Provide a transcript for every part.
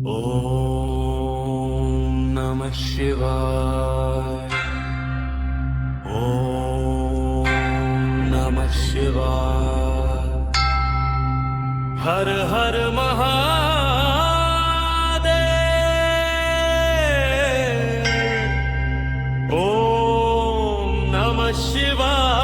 ओम नमः शिवाय। ओम नमः शिवाय। हर हर महादेव। ओम नमः शिवाय।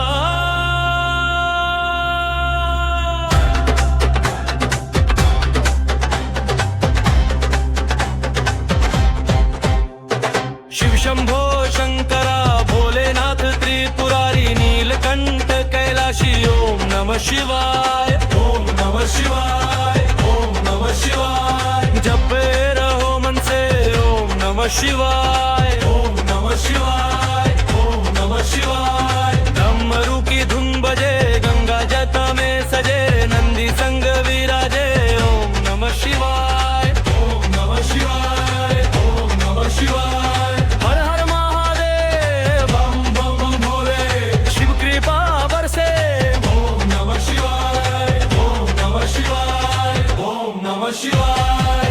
शिव शंभो शंकरा भोलेनाथ त्रिपुरारी नीलकंठ कैलाशी। ओम नमः शिवाय। ओम नमः शिवाय। ओम नमः शिवाय। जपे रहो मन से ओम नमः शिवाय। ओम नमः शिवाय। ओम नमः शिवाय। डमरू की धुन बजे गंगा जटा में सजे नंदी संग विराजे। ओम नमः शिवाय। ओम नमः शिवाय। ओम नमः शिवाय। हर हर महादेव। बम बम बम भोले। शिव कृपा बरसे। ओम नमः शिवाय। ओम नमः शिवाय। ओम नमः शिवाय।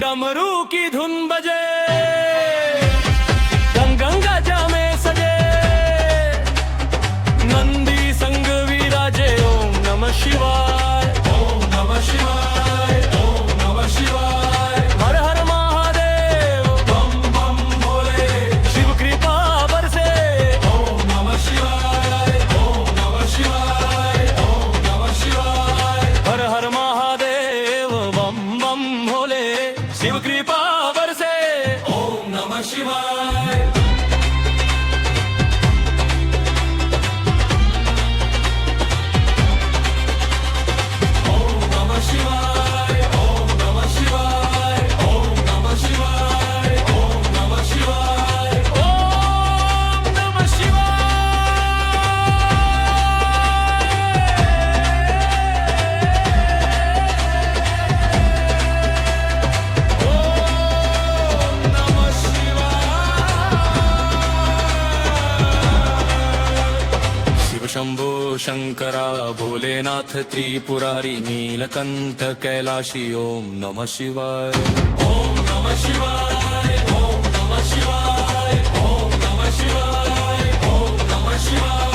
डमरू की धुन बजे गंगा जा में सजे नंदी संग विराजे। ओम नमः शिवाय। ओम नमः शिवाय। ओम नमः शिवाय। हर हर महादेव। बम बम भोले। शिव कृपा बरसे। ओम नमः शिवाय। ओम नमः शिवाय। ओम नमः शिवाय। हर हर महादेव। बम बम भोले। शिव कृपा बरसे। ओम नमः शिवाय। ओम नमः शिवाय। ओम नमः शिवाय। ओम नमः शिवाय। ओम नमः शिवाय। ओम नमः शिव शंभो शंकरा भोलेनाथ त्रिपुरारी नीलकंठ कैलाशी। ओम नमः शिवाय। ओम नमः शिवाय। ओम नमः शिवाय। ओम नमः शिवाय। ओम नमः शिवाय।